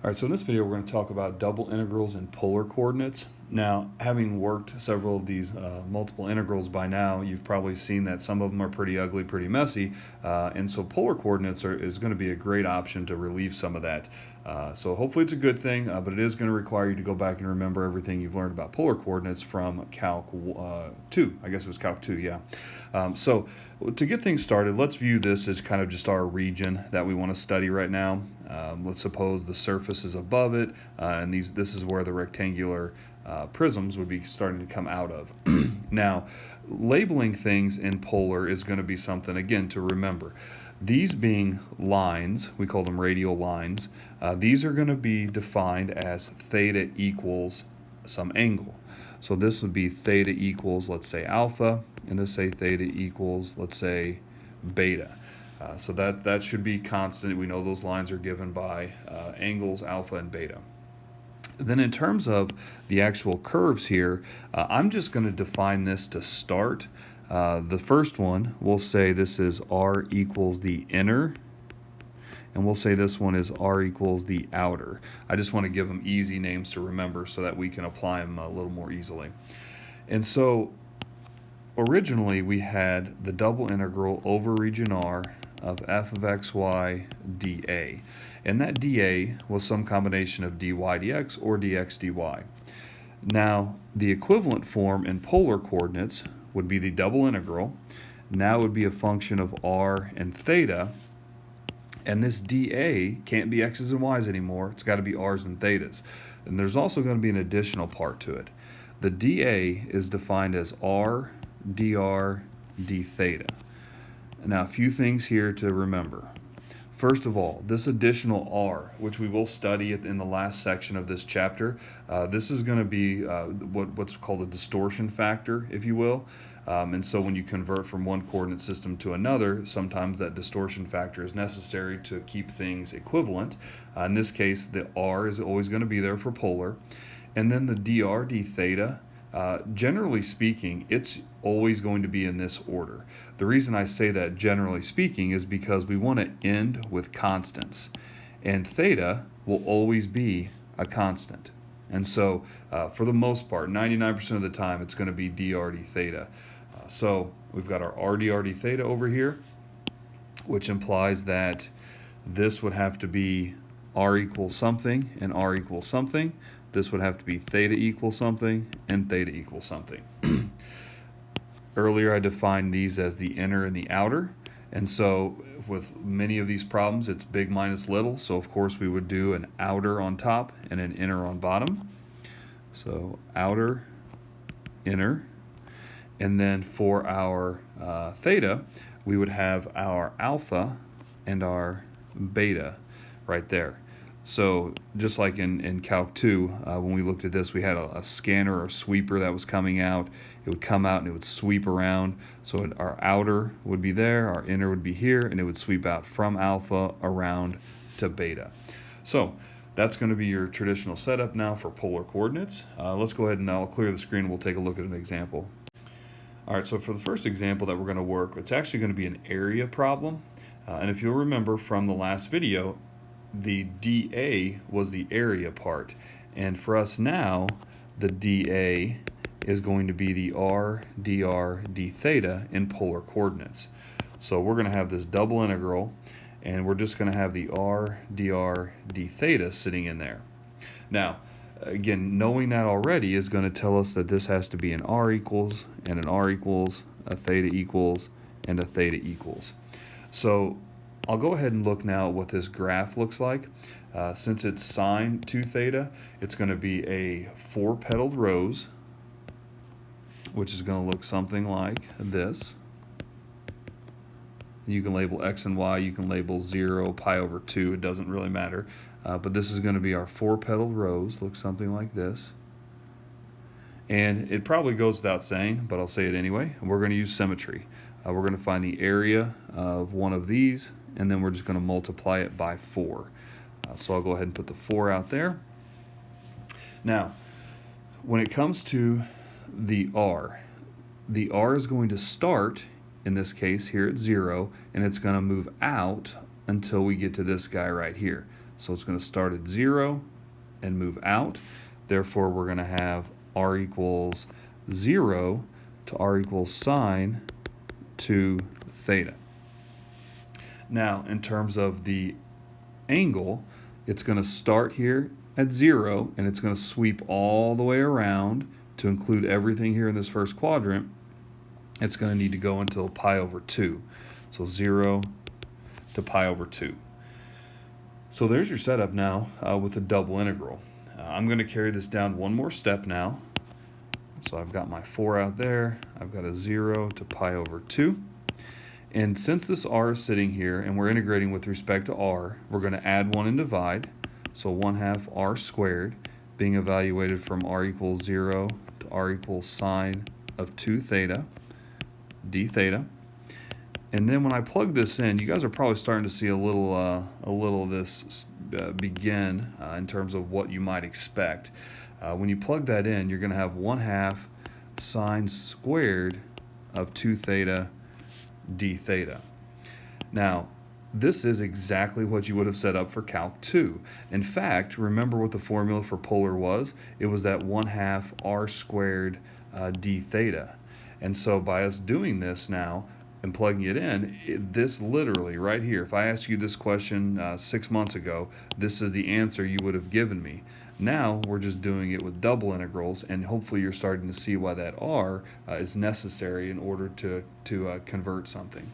All right, so in this video, we're going to talk about double integrals and polar coordinates. Now, having worked several of these multiple integrals by now, you've probably seen that some of them are pretty ugly, pretty messy, and so polar coordinates is going to be a great option to relieve some of that. So hopefully it's a good thing, but it is going to require you to go back and remember everything you've learned about polar coordinates from Calc 2. I guess it was Calc 2, yeah. So to get things started, let's view this as kind of just our region that we want to study right now. Let's suppose the surface is above it, and this is where the rectangular prisms would be starting to come out of. Now, labeling things in polar is going to be something, again, to remember. These being lines, we call them radial lines, these are going to be defined as theta equals some angle. So this would be theta equals, let's say, alpha, and this say theta equals, let's say, beta. So that should be constant. We know those lines are given by angles alpha and beta. Then in terms of the actual curves here, I'm just going to define this to start. The first one, we'll say this is r equals the inner, and we'll say this one is r equals the outer. I just want to give them easy names to remember so that we can apply them a little more easily. And so originally we had the double integral over region R of f of xy dA. And that dA was some combination of dy dx or dx dy. Now, the equivalent form in polar coordinates would be the double integral. Now it would be a function of r and theta. And this dA can't be x's and y's anymore. It's got to be r's and thetas. And there's also going to be an additional part to it. The dA is defined as r dr d theta. Now, a few things here to remember. First of all, this additional r, which we will study in the last section of this chapter, this is going to be what's called a distortion factor, if you will. And so when you convert from one coordinate system to another, sometimes that distortion factor is necessary to keep things equivalent. In this case, the r is always going to be there for polar. And then the dr d theta, generally speaking, it's always going to be in this order. The reason I say that generally speaking is because we want to end with constants, and theta will always be a constant. And so for the most part, 99% of the time, it's going to be dr d theta. So we've got our r dr d theta over here, which implies that this would have to be r equals something and r equals something. This would have to be theta equals something and theta equals something. Earlier I defined these as the inner and the outer, and so with many of these problems it's big minus little, so of course we would do an outer on top and an inner on bottom. So outer, inner, and then for our theta we would have our alpha and our beta right there. So just like in Calc 2, when we looked at this, we had a scanner or sweeper that was coming out. It would come out and it would sweep around. So our outer would be there, our inner would be here, and it would sweep out from alpha around to beta. So that's going to be your traditional setup now for polar coordinates. Let's go ahead and I'll clear the screen and we'll take a look at an example. All right, so for the first example that we're going to work, it's actually going to be an area problem. And if you'll remember from the last video, the dA was the area part, and for us now the dA is going to be the r dr d theta in polar coordinates. So we're going to have this double integral, and we're just going to have the r dr d theta sitting in there. Now again, knowing that already is going to tell us that this has to be an r equals and an r equals, a theta equals and a theta equals. So I'll go ahead and look now at what this graph looks like. Since it's sine 2 theta, it's going to be a 4-petaled rose, which is going to look something like this. You can label x and y, you can label 0, pi over 2, it doesn't really matter. But this is going to be our 4-petaled rose, looks something like this. And it probably goes without saying, but I'll say it anyway. We're going to use symmetry. We're going to find the area of one of these, and then we're just going to multiply it by 4. So I'll go ahead and put the 4 out there. Now, when it comes to the r is going to start, in this case here at 0, and it's going to move out until we get to this guy right here. So it's going to start at 0 and move out. Therefore, we're going to have r equals 0 to r equals sine 2 theta. Now, in terms of the angle, it's going to start here at 0, and it's going to sweep all the way around to include everything here in this first quadrant. It's going to need to go until pi over 2. So 0 to pi over 2. So there's your setup now with a double integral. I'm going to carry this down one more step now. So I've got my 4 out there. I've got a 0 to pi over 2. And since this r is sitting here and we're integrating with respect to r, we're going to add 1 and divide. So 1/2 r squared being evaluated from r equals 0 to r equals sine of 2 theta d theta. And then when I plug this in, you guys are probably starting to see a little of this begin in terms of what you might expect. When you plug that in, you're going to have 1/2 sine squared of 2 theta d theta. Now, this is exactly what you would have set up for Calc 2. In fact, remember what the formula for polar was? It was that 1/2 r squared d theta. And so by us doing this now and plugging it in, this literally right here, if I asked you this question 6 months ago, this is the answer you would have given me. Now we're just doing it with double integrals, and hopefully you're starting to see why that r is necessary in order to convert something.